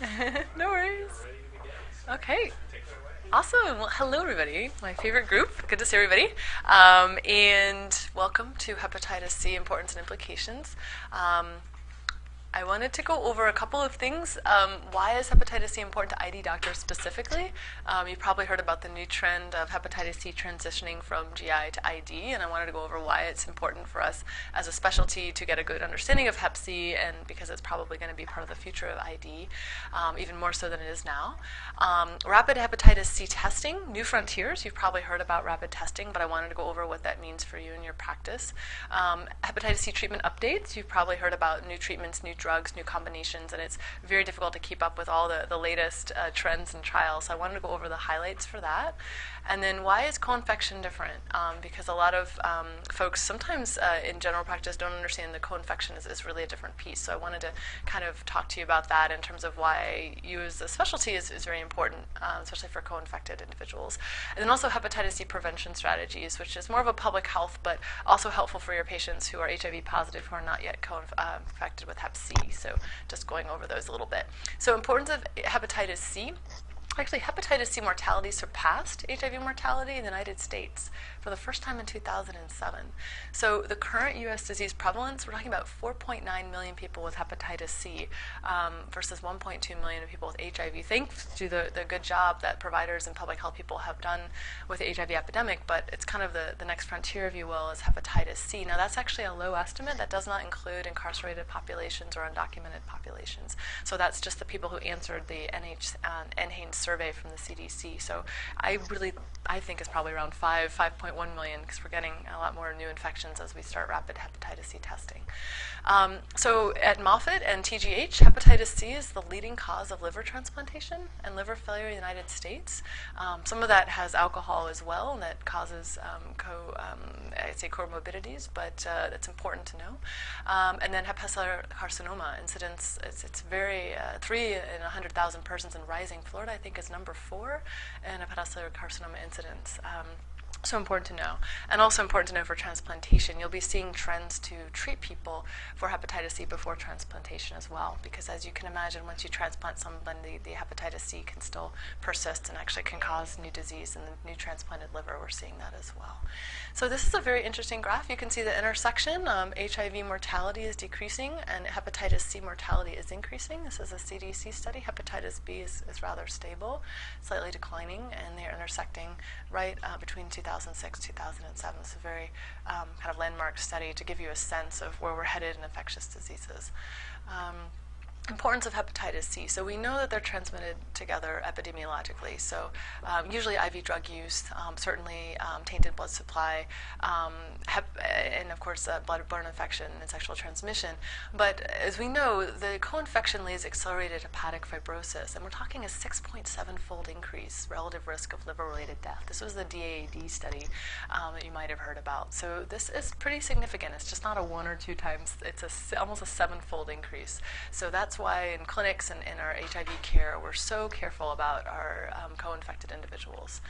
No worries. Okay. Awesome. Well, hello, everybody. My favorite group. Good to see everybody. And welcome to Hepatitis C Importance and Implications. I wanted to go over a couple of things. Why is hepatitis C important to ID doctors specifically? You've probably heard about the new trend of hepatitis C transitioning from GI to ID, and I wanted to go over why it's important for us as a specialty to get a good understanding of Hep C, and because it's probably going to be part of the future of ID, even more so than it is now. Rapid hepatitis C testing, new frontiers. You've probably heard about rapid testing, but I wanted to go over what that means for you in your practice. Hepatitis C treatment updates. You've probably heard about new treatments, new drugs, new combinations, and it's very difficult to keep up with all the latest trends and trials. So I wanted to go over the highlights for that. And then why is coinfection different? Because a lot of folks sometimes in general practice don't understand the coinfection is really a different piece. So I wanted to kind of talk to you about that in terms of why you as a specialty is very important, especially for co-infected individuals. And then also hepatitis C prevention strategies, which is more of a public health, but also helpful for your patients who are HIV positive who are not yet co-infected with Hep C. So just going over those a little bit. So importance of hepatitis C. Actually, hepatitis C mortality surpassed HIV mortality in the United States for the first time in 2007. So the current U.S. disease prevalence, we're talking about 4.9 million people with hepatitis C versus 1.2 million people with HIV, thanks to the good job that providers and public health people have done with the HIV epidemic, but it's kind of the next frontier, if you will, is hepatitis C. Now, that's actually a low estimate. That does not include incarcerated populations or undocumented populations. So that's just the people who answered the NHANES survey from the CDC. So I think it's probably around 5.1 million, because we're getting a lot more new infections as we start rapid hepatitis C testing. So at Moffitt and TGH, hepatitis C is the leading cause of liver transplantation and liver failure in the United States. Some of that has alcohol as well, and that causes I'd say comorbidities, but it's important to know. And then hepatocellular carcinoma incidence, it's very 3 in 100,000 persons and rising. Florida, I think, is number 4 in hepatocellular carcinoma incidence. So important to know. And also important to know for transplantation. You'll be seeing trends to treat people for hepatitis C before transplantation as well, because as you can imagine, once you transplant somebody, the hepatitis C can still persist and actually can cause new disease in the new transplanted liver. We're seeing that as well. So this is a very interesting graph. You can see the intersection. HIV mortality is decreasing and hepatitis C mortality is increasing. This is a CDC study. Hepatitis B is rather stable, slightly declining, and they're intersecting right between 2006 2007. It's a very kind of landmark study to give you a sense of where we're headed in infectious diseases. Importance of hepatitis C. So we know that they're transmitted together epidemiologically. So usually IV drug use, certainly tainted blood supply, and of course blood-borne infection and sexual transmission. But as we know, the co-infection leads accelerated hepatic fibrosis, and we're talking a 6.7-fold increase relative risk of liver-related death. This was the DAAD study that you might have heard about. So this is pretty significant. It's just not a 1 or 2 times. It's almost a 7-fold increase. So that's why in clinics and in our HIV care, we're so careful about our co-infected individuals.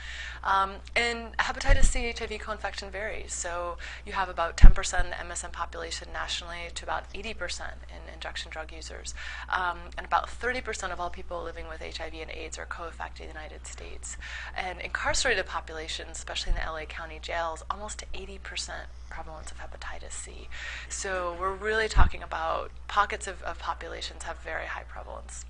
And hepatitis C HIV co-infection varies. So you have about 10% in the MSM population nationally to about 80% in injection drug users. And about 30% of all people living with HIV and AIDS are co-infected in the United States. And incarcerated populations, especially in the LA County jails, almost 80% prevalence of hepatitis C. So we're really talking about pockets of populations have very high prevalence.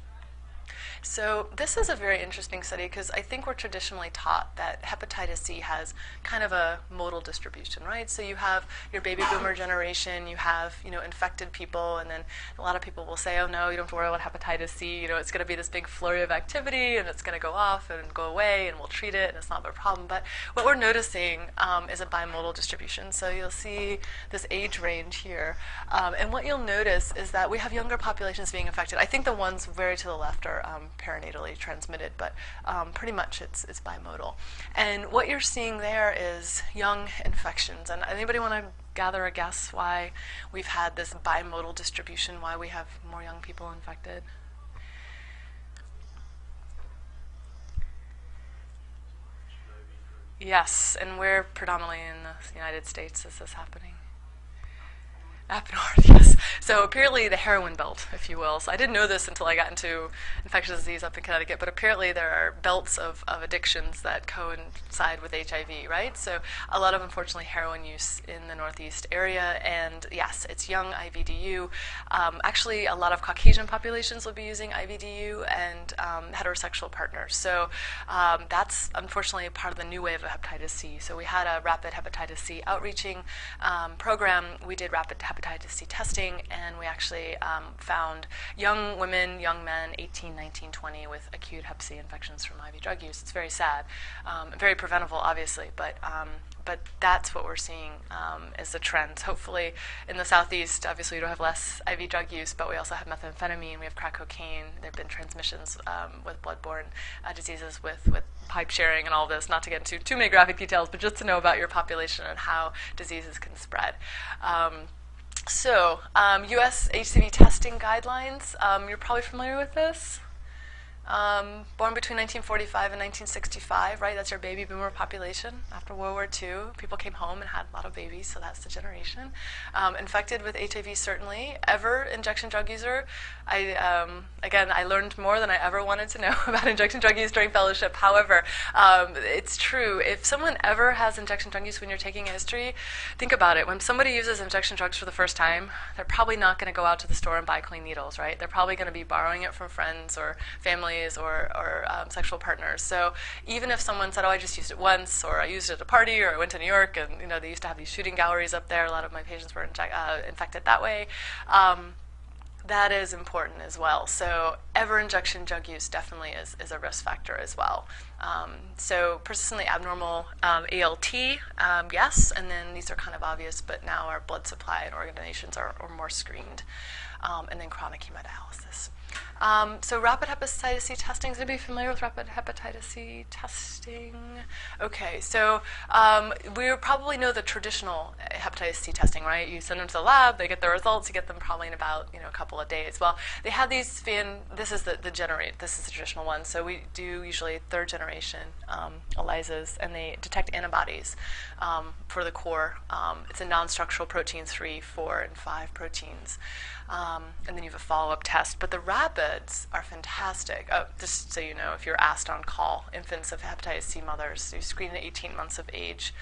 So this is a very interesting study because I think we're traditionally taught that hepatitis C has kind of a modal distribution, right? So you have your baby boomer generation, you have, infected people, and then a lot of people will say, oh no, you don't have to worry about hepatitis C, it's going to be this big flurry of activity and it's going to go off and go away and we'll treat it and it's not a problem. But what we're noticing is a bimodal distribution. So you'll see this age range here. And what you'll notice is that we have younger populations being affected. I think the ones very to the left are perinatally transmitted, but pretty much it's bimodal. And what you're seeing there is young infections. And anybody want to gather a guess why we've had this bimodal distribution, why we have more young people infected? Yes, and where predominantly in the United States is this happening? Up north, yes. So apparently the heroin belt, if you will. So I didn't know this until I got into infectious disease up in Connecticut, but apparently there are belts of addictions that coincide with HIV, right? So a lot of, unfortunately, heroin use in the Northeast area, and yes, it's young IVDU. Actually, a lot of Caucasian populations will be using IVDU and heterosexual partners. So that's, unfortunately, part of the new wave of hepatitis C. So we had a rapid hepatitis C outreaching program. We did rapid hepatitis C testing, and we actually found young women, young men, 18, 19, 20, with acute hep C infections from IV drug use. It's very sad, very preventable, obviously, but that's what we're seeing is the trend. Hopefully, in the Southeast, obviously, we don't have less IV drug use, but we also have methamphetamine, we have crack cocaine. There have been transmissions with bloodborne diseases with pipe sharing and all this, not to get into too many graphic details, but just to know about your population and how diseases can spread. US HCV testing guidelines, you're probably familiar with this. Born between 1945 and 1965, right? That's your baby boomer population. After World War II, people came home and had a lot of babies, so that's the generation. Infected with HIV, certainly. Ever injection drug user? I learned more than I ever wanted to know about injection drug use during fellowship. However, it's true. If someone ever has injection drug use when you're taking a history, think about it. When somebody uses injection drugs for the first time, they're probably not going to go out to the store and buy clean needles, right? They're probably going to be borrowing it from friends or family or sexual partners. So even if someone said, oh, I just used it once, or I used it at a party, or I went to New York, and they used to have these shooting galleries up there, a lot of my patients were infected that way, that is important as well. So ever injection drug use definitely is a risk factor as well. So persistently abnormal ALT, yes, and then these are kind of obvious, but now our blood supply and organ donations are more screened, and then chronic hemodialysis. So rapid hepatitis C testing, is anybody familiar with rapid hepatitis C testing? Okay, so we probably know the traditional hepatitis C testing, right? You send them to the lab, they get the results, you get them probably in about a couple of days. Well, they have these this is the traditional one, so we do usually third generation ELISAs, and they detect antibodies for the core. It's a non-structural proteins, 3, 4, and 5 proteins. And then you have a follow-up test. But the rapids are fantastic. Just so you know, if you're asked on call, infants of hepatitis C mothers, you screen at 18 months of age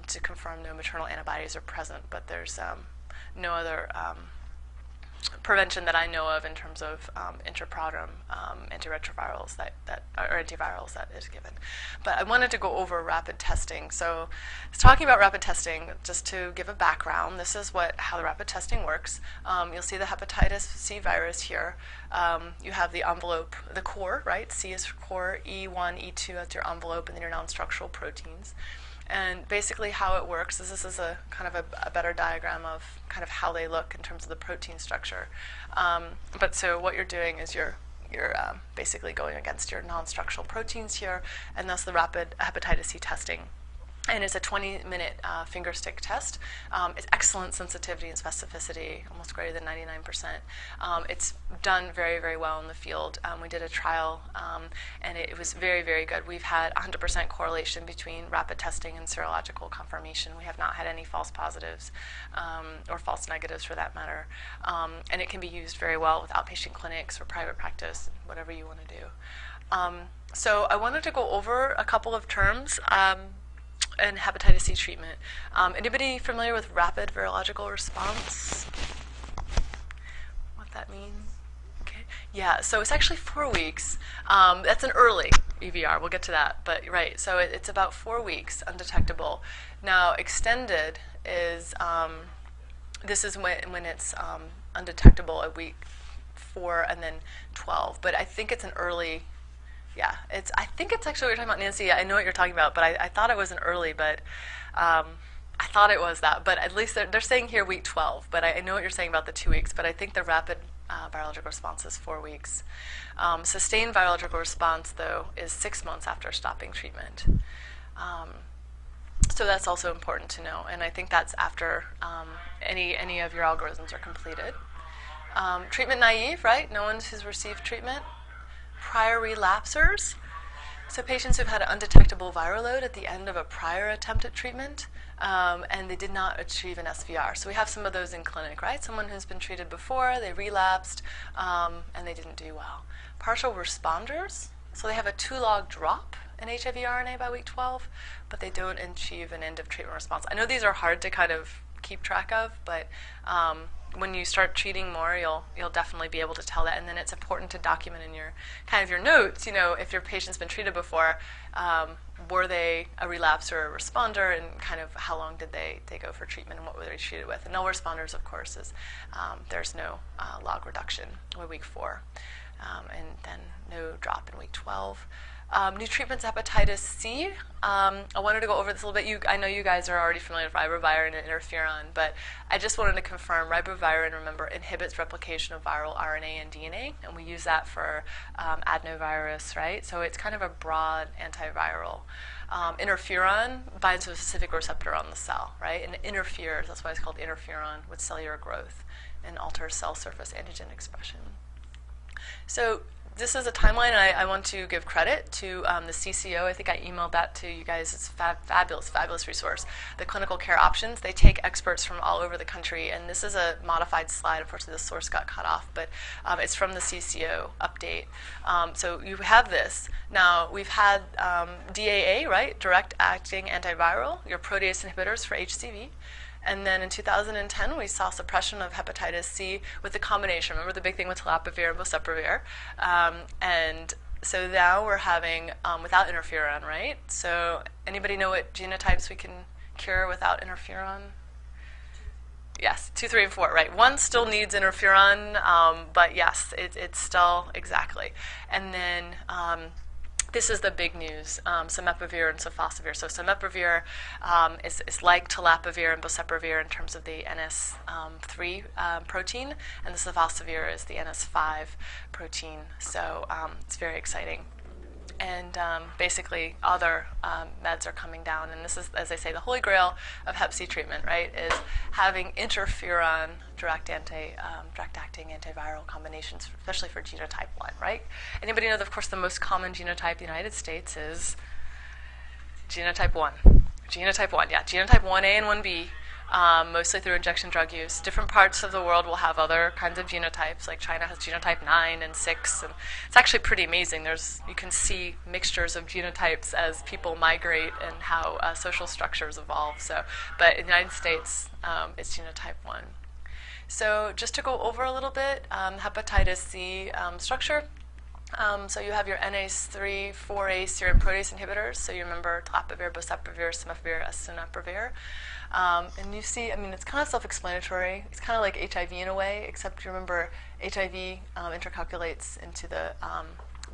to confirm no maternal antibodies are present. But there's no other prevention that I know of in terms of intraprotum antiretrovirals antivirals that is given. But I wanted to go over rapid testing. So talking about rapid testing, just to give a background, this is how the rapid testing works. You'll see the hepatitis C virus here. You have the envelope, the core, right? C is for core, E1, E2, that's your envelope, and then your non-structural proteins. And basically how it works is this is a kind of a better diagram of kind of how they look in terms of the protein structure. But so what you're doing is you're basically going against your non-structural proteins here, and thus the rapid hepatitis C testing. And it's a 20-minute finger stick test. It's excellent sensitivity and specificity, almost greater than 99%. It's done very, very well in the field. We did a trial, and it was very, very good. We've had 100% correlation between rapid testing and serological confirmation. We have not had any false positives or false negatives, for that matter. And it can be used very well with outpatient clinics or private practice, whatever you want to do. So I wanted to go over a couple of terms and hepatitis C treatment. Anybody familiar with rapid virological response? What that means? Okay. Yeah, so it's actually 4 weeks. That's an early EVR. We'll get to that. But right, so it's about 4 weeks undetectable. Now, extended is this is when it's undetectable at week 4 and then 12. But I think it's an early. Yeah, I think it's actually what you're talking about, Nancy. I know what you're talking about, but I thought it was an early, but I thought it was that. But at least they're saying here week 12. But I know what you're saying about the 2 weeks. But I think the rapid virological response is 4 weeks. Sustained virological response, though, is 6 months after stopping treatment. So that's also important to know. And I think that's after any of your algorithms are completed. Treatment naive, right? No one who's received treatment. Prior relapsers. So patients who've had an undetectable viral load at the end of a prior attempt at treatment, and they did not achieve an SVR. So we have some of those in clinic, right? Someone who's been treated before, they relapsed, and they didn't do well. Partial responders, so they have a 2-log drop in HIV RNA by week 12, but they don't achieve an end of treatment response. I know these are hard to kind of keep track of, but when you start treating more, you'll definitely be able to tell that. And then it's important to document in your kind of your notes, if your patient's been treated before, were they a relapse or a responder, and kind of how long did they go for treatment and what were they treated with. And null responders, of course, is there's no log reduction in week 4, and then no drop in week 12. New treatments, hepatitis C. I wanted to go over this a little bit. I know you guys are already familiar with ribavirin and interferon, but I just wanted to confirm ribavirin, remember, inhibits replication of viral RNA and DNA, and we use that for adenovirus, right? So it's kind of a broad antiviral. Interferon binds to a specific receptor on the cell, right? And it interferes, that's why it's called interferon, with cellular growth and alters cell surface antigen expression. So this is a timeline, and I want to give credit to the CCO. I think I emailed that to you guys. It's fabulous resource. The clinical care options, they take experts from all over the country, and this is a modified slide. Unfortunately, the source got cut off, but it's from the CCO update. So you have this. Now, we've had DAA, right, direct-acting antiviral, your protease inhibitors for HCV. And then in 2010, we saw suppression of hepatitis C with the combination. Remember the big thing with telaprevir and boceprevir? And so now we're having without interferon, right? So anybody know what genotypes we can cure without interferon? Yes, 2, 3, and 4, right? 1 still needs interferon, but yes, it's still exactly. And then this is the big news, Simeprevir and Sofosbuvir. So Simeprevir is like telaprevir and boceprevir in terms of the NS3 protein, and the Sofosbuvir is the NS5 protein. So it's very exciting. And basically, other meds are coming down. And this is, as I say, the holy grail of Hep C treatment, right, is having interferon direct-acting antiviral combinations, especially for genotype 1, right? Anybody know that, of course, the most common genotype in the United States is genotype 1. Genotype 1, yeah. Genotype 1A and 1B. Mostly through injection drug use. Different parts of the world will have other kinds of genotypes, like China has genotype 9 and 6, and it's actually pretty amazing. You can see mixtures of genotypes as people migrate and how social structures evolve. But in the United States, it's genotype 1. So just to go over a little bit, hepatitis C structure. So you have your NAS3, 4A serine protease inhibitors. So you remember telaprevir, boceprevir, Simeprevir, Simeprevir. And you see, it's kind of self-explanatory. It's kind of like HIV in a way, except you remember HIV intercalculates into the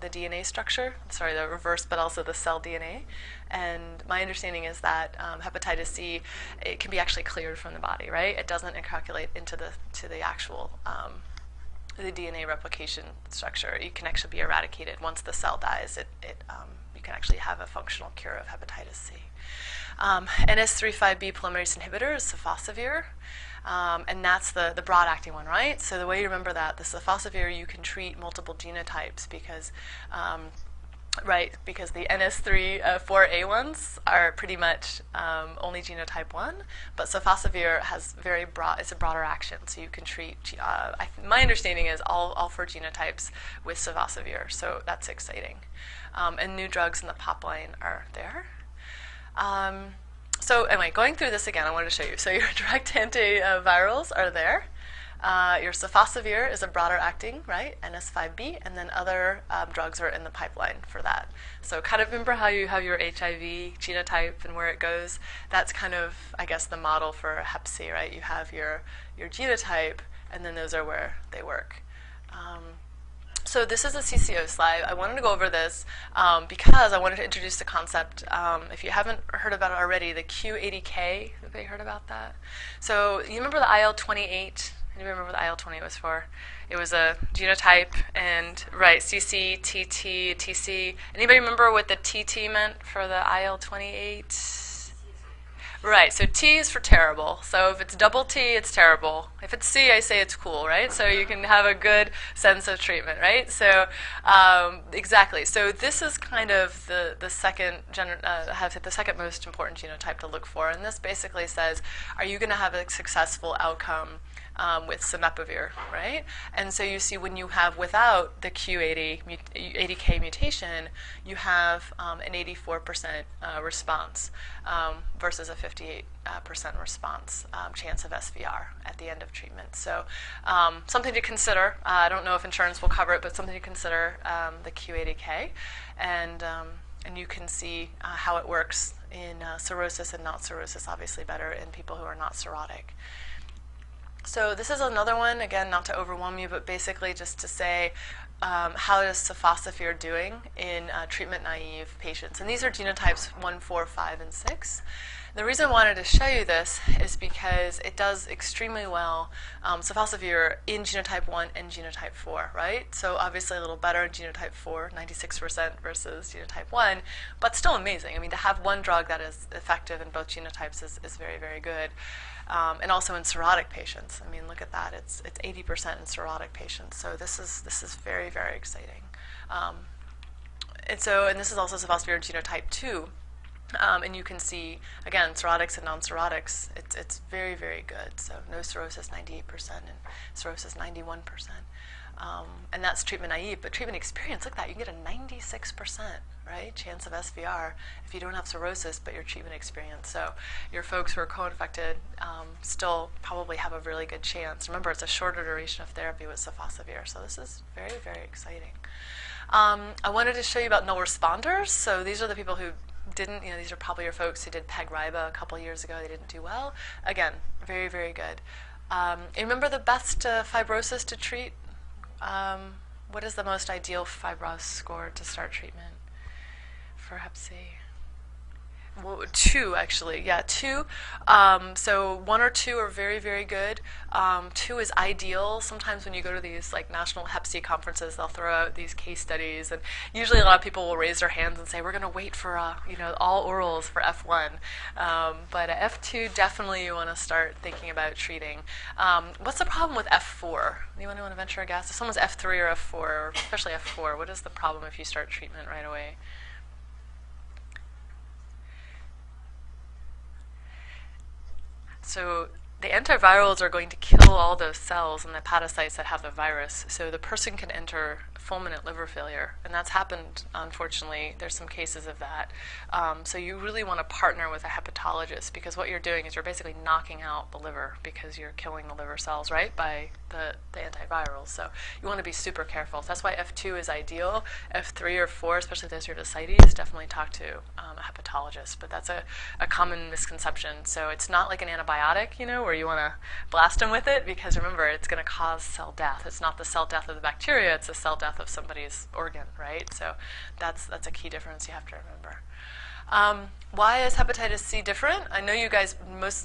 DNA structure. Sorry, the reverse, but also the cell DNA. And my understanding is that hepatitis C, it can be actually cleared from the body, right? It doesn't intercalculate into the actual the DNA replication structure. You can actually be eradicated once the cell dies. You can actually have a functional cure of hepatitis C. NS3-5B polymerase inhibitor is Sofosbuvir, and that's the broad-acting one, right? So the way you remember that, the Sofosbuvir, you can treat multiple genotypes because the NS3, 4A ones are pretty much only genotype 1, but Sofosbuvir has it's a broader action, so you can treat, my understanding is all 4 genotypes with Sofosbuvir, so that's exciting. And new drugs in the pipeline are there. So anyway, going through this again, I wanted to show you. So your direct antivirals are there. Your Sofosbuvir is a broader acting, right, NS5B, and then other drugs are in the pipeline for that. So kind of remember how you have your HIV genotype and where it goes. That's kind of, I guess, the model for Hep C, right? You have your genotype, and then those are where they work. So this is a CCO slide. I wanted to go over this because I wanted to introduce the concept. If you haven't heard about it already, the Q80K. Everybody heard about that? So you remember the IL-28? Anybody remember what the IL-28 was for? It was a genotype, and right, CC, TT, TC. Anybody remember what the TT meant for the IL-28? Right, so T is for terrible. So if it's double T, it's terrible. If it's C, I say it's cool, right? So you can have a good sense of treatment, right? So exactly. So this is kind of the second most important genotype to look for, and this basically says, are you going to have a successful outcome with Simeprevir, right? And so you see when you have without the Q80K mutation, you have an 84% response versus a 58% response chance of SVR at the end of treatment. So something to consider. I don't know if insurance will cover it, but something to consider, the Q80K. And you can see how it works in cirrhosis and not cirrhosis, obviously better in people who are not cirrhotic. So this is another one, again, not to overwhelm you, but basically just to say how is Sofosbuvir doing in treatment-naive patients. And these are genotypes 1, 4, 5, and 6. The reason I wanted to show you this is because it does extremely well, Sofosbuvir, in genotype 1 and genotype 4, right? So obviously a little better in genotype 4, 96% versus genotype 1, but still amazing. I mean, to have one drug that is effective in both genotypes is very, very good. And also in cirrhotic patients. I mean, look at that. It's 80% in cirrhotic patients. So this is very, very exciting. And this is also Sofosbuvir genotype 2. And you can see, again, cirrhotics and non-cirrhotics, it's very, very good. So no cirrhosis, 98%, and cirrhosis, 91%. And that's treatment naive, but treatment experience, look at that, you can get a 96%, right, chance of SVR if you don't have cirrhosis, but your treatment experience. So your folks who are co-infected still probably have a really good chance. Remember, it's a shorter duration of therapy with Sofosbuvir, so this is very, very exciting. I wanted to show you about null responders. So these are the people who didn't, these are probably your folks who did PEG-RIBA a couple years ago. They didn't do well. Again, very, very good. Remember the best fibrosis to treat? What is the most ideal fibrosis score to start treatment for Hep C? Well, 2 actually, yeah, 2. So 1 or 2 are very, very good. 2 is ideal. Sometimes when you go to these like national Hep C conferences, they'll throw out these case studies, and usually a lot of people will raise their hands and say, "We're going to wait for all orals for F1." But F2 definitely you want to start thinking about treating. What's the problem with F4? Anyone want to venture a guess? If someone's F3 or F4, especially F4, what is the problem if you start treatment right away? So the antivirals are going to kill all those cells and the hepatocytes that have the virus, so the person can enter fulminant liver failure, and that's happened, unfortunately. There's some cases of that. So you really want to partner with a hepatologist, because what you're doing is you're basically knocking out the liver because you're killing the liver cells, right, by the antivirals. So you want to be super careful. So that's why F2 is ideal. F3 or 4, especially those who are ascites, definitely talk to a hepatologist, but that's a common misconception. So it's not like an antibiotic, where you want to blast them with it, because remember, it's going to cause cell death. It's not the cell death of the bacteria, it's the cell death of somebody's organ, right? So that's a key difference you have to remember. Why is hepatitis C different? I know you guys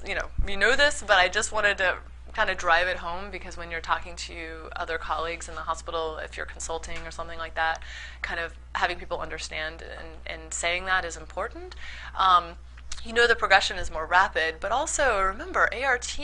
you know this, but I just wanted to kind of drive it home, because when you're talking to other colleagues in the hospital, if you're consulting or something like that, kind of having people understand and saying that is important. The progression is more rapid, but also remember, ART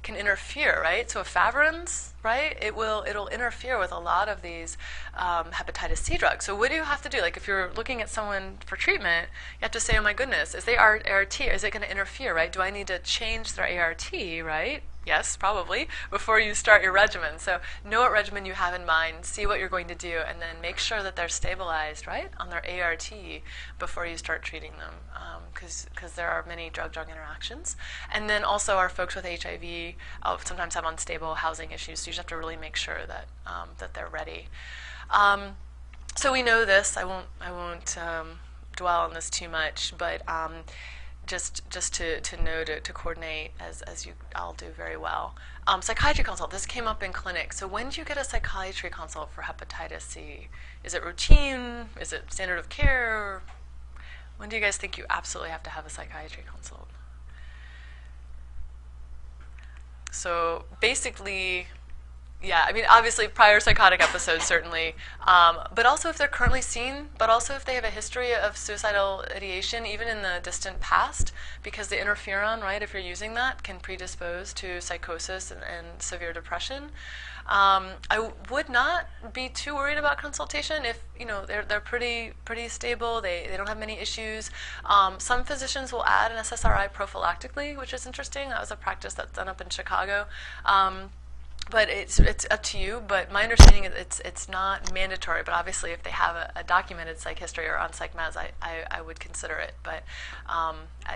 can interfere, right? So efavirenz, right? It'll interfere with a lot of these hepatitis C drugs. So what do you have to do? Like if you're looking at someone for treatment, you have to say, oh my goodness, is they ART? Is it going to interfere, right? Do I need to change their ART, right? Yes, probably, before you start your regimen. So know what regimen you have in mind, see what you're going to do, and then make sure that they're stabilized, right, on their ART before you start treating them, because there are many drug-drug interactions. And then also our folks with HIV sometimes have unstable housing issues, so you just have to really make sure that that they're ready. So we know this. I won't dwell on this too much, but just to know to coordinate as you all do very well. Psychiatry Consult, this came up in clinic. So when do you get a psychiatry consult for hepatitis C? Is it routine? Is it standard of care? When do you guys think you absolutely have to have a psychiatry consult? So basically, Yeah, I mean, obviously prior psychotic episodes, certainly, but also if they're currently seen, but also if they have a history of suicidal ideation, even in the distant past, because the interferon, right, if you're using that, can predispose to psychosis and severe depression. I would not be too worried about consultation if, you know, they're pretty stable. They don't have many issues. Some physicians will add an SSRI prophylactically, which is interesting. That was a practice that's done up in Chicago. But it's up to you. But my understanding is it's not mandatory. But obviously, if they have a documented psych history or on psych meds, I would consider it. But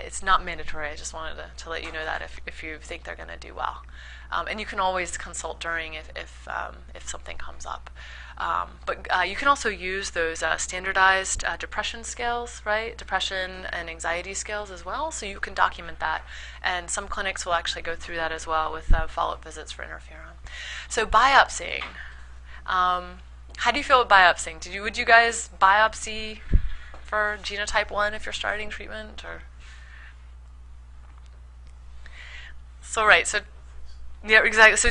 it's not mandatory. I just wanted to let you know that if you think they're going to do well. And you can always consult during if something comes up. But you can also use those standardized depression scales, right? Depression and anxiety scales as well, so you can document that. And some clinics will actually go through that as well with follow-up visits for interferon. So biopsying. How do you feel with biopsying? Would you guys biopsy for genotype 1 if you're starting treatment? Or yeah, exactly. So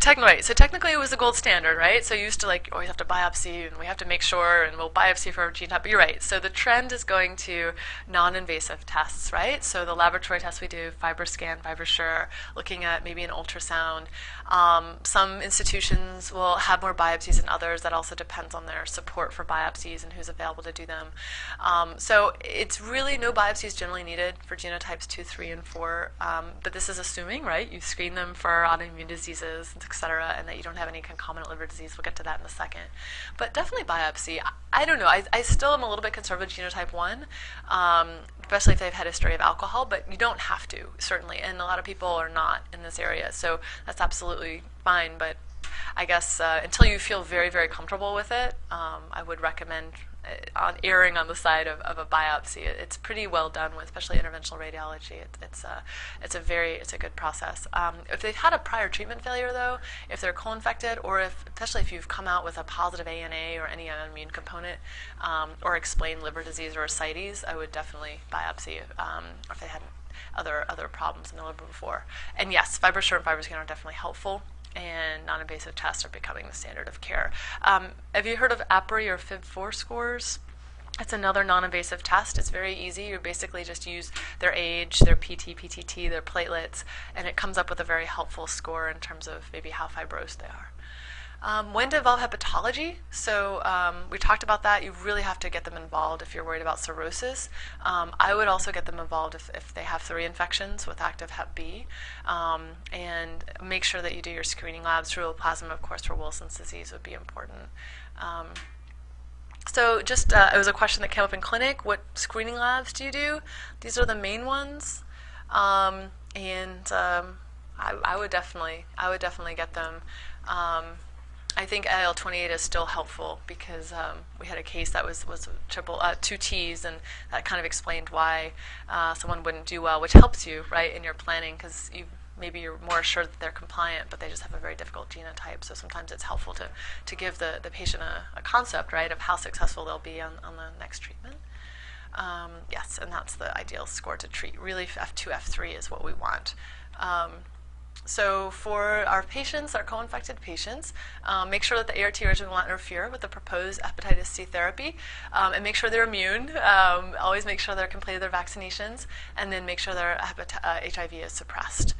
technically, it was the gold standard, right? So you used to always have to biopsy, and we have to make sure, and we'll biopsy for genotype. But you're right. So the trend is going to non-invasive tests, right? So the laboratory tests we do, FibroScan, FibroSure, looking at maybe an ultrasound. Some institutions will have more biopsies than others. That also depends on their support for biopsies and who's available to do them. So it's really no biopsies generally needed for genotypes 2, 3, and 4. But this is assuming, right? You screen them for autoimmune diseases, et cetera, and that you don't have any concomitant liver disease. We'll get to that in a second. But definitely biopsy. I don't know. I still am a little bit conservative with genotype 1, especially if they've had a history of alcohol, but you don't have to, certainly. And a lot of people are not in this area, so that's absolutely fine. But I guess until you feel very, very comfortable with it, I would recommend erring on the side of a biopsy. It's pretty well done with, especially interventional radiology. It's a good process. If they've had a prior treatment failure, though, if they're co-infected, or especially if you've come out with a positive ANA or any immune component, or explained liver disease or ascites, I would definitely biopsy. Or if they had other problems in the liver before. And yes, FibroSure and FibroScan are definitely helpful, and non-invasive tests are becoming the standard of care. Have you heard of APRI or FIB4 scores? It's another non-invasive test. It's very easy. You basically just use their age, their PT, PTT, their platelets, and it comes up with a very helpful score in terms of maybe how fibrosed they are. When to involve hepatology? So we talked about that. You really have to get them involved if you're worried about cirrhosis. I would also get them involved if they have 3 infections with active Hep B, and make sure that you do your screening labs. Ceruloplasmin, of course, for Wilson's disease would be important. So just it was a question that came up in clinic. What screening labs do you do? These are the main ones, I would definitely get them. I think IL-28 is still helpful because we had a case that was triple 2 Ts, and that kind of explained why someone wouldn't do well, which helps you, right, in your planning, because maybe you're more assured that they're compliant, but they just have a very difficult genotype. So sometimes it's helpful to give the patient a concept, right, of how successful they'll be on the next treatment. Yes, and that's the ideal score to treat. Really, F2, F3 is what we want. So for our patients, our co-infected patients, make sure that the ART regimen will not interfere with the proposed hepatitis C therapy, and make sure they're immune. Always make sure they're completed their vaccinations, and then make sure their HIV is suppressed.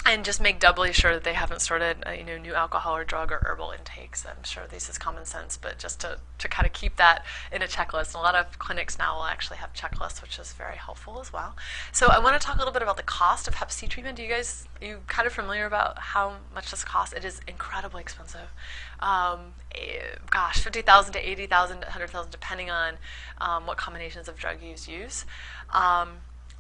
And just make doubly sure that they haven't started new alcohol or drug or herbal intakes. I'm sure this is common sense, but just to kind of keep that in a checklist. And a lot of clinics now will actually have checklists, which is very helpful as well. So I want to talk a little bit about the cost of Hep C treatment. Are you kind of familiar about how much this costs? It is incredibly expensive. Gosh, $50,000 to $80,000, $100,000, depending on what combinations of drug you use.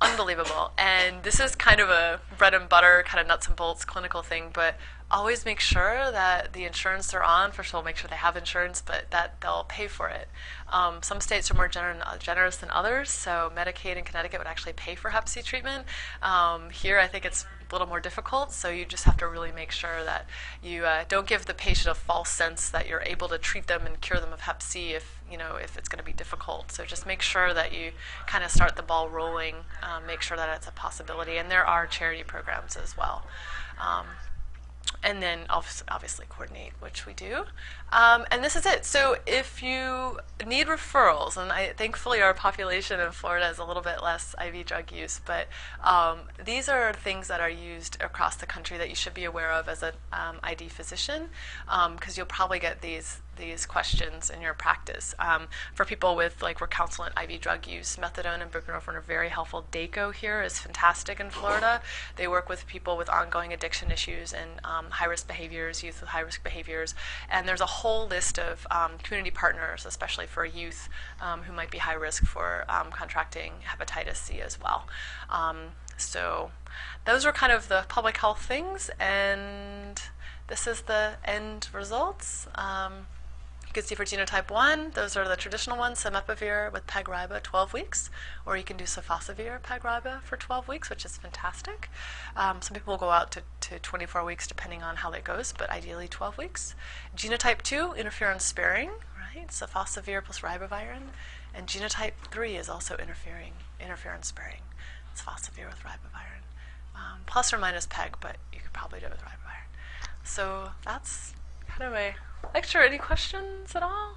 Unbelievable. And this is kind of a bread and butter, kind of nuts and bolts clinical thing, but always make sure that the insurance they're on, first of all, make sure they have insurance, but that they'll pay for it. Some states are more generous than others, so Medicaid in Connecticut would actually pay for Hep C treatment. Here, I think it's a little more difficult, so you just have to really make sure that you don't give the patient a false sense that you're able to treat them and cure them of Hep C if it's going to be difficult. So just make sure that you kind of start the ball rolling, make sure that it's a possibility, and there are charity programs as well. and then obviously coordinate, which we do. And this is it. So if you need referrals, and thankfully our population in Florida is a little bit less IV drug use, but these are things that are used across the country that you should be aware of as an ID physician, because you'll probably get these questions in your practice. For people with like recalcitrant IV drug use, methadone and buprenorphine are very helpful. DACO here is fantastic in Florida. They work with people with ongoing addiction issues and high-risk behaviors, youth with high-risk behaviors, and there's a whole list of community partners, especially for youth who might be high risk for contracting hepatitis C as well. So those are kind of the public health things, and this is the end results. You can see for genotype 1, those are the traditional ones, Simeprevir with PEG-RIBA, 12 weeks, or you can do Sofosbuvir PEG-RIBA for 12 weeks, which is fantastic. Some people will go out to 24 weeks depending on how that goes, but ideally 12 weeks. Genotype 2, interferon sparing, right? Sofosbuvir plus ribavirin, and genotype 3 is also interferon sparing. Sofosbuvir with ribavirin, plus or minus PEG, but you could probably do it with ribavirin. So that's kind of a lecture. Any questions at all?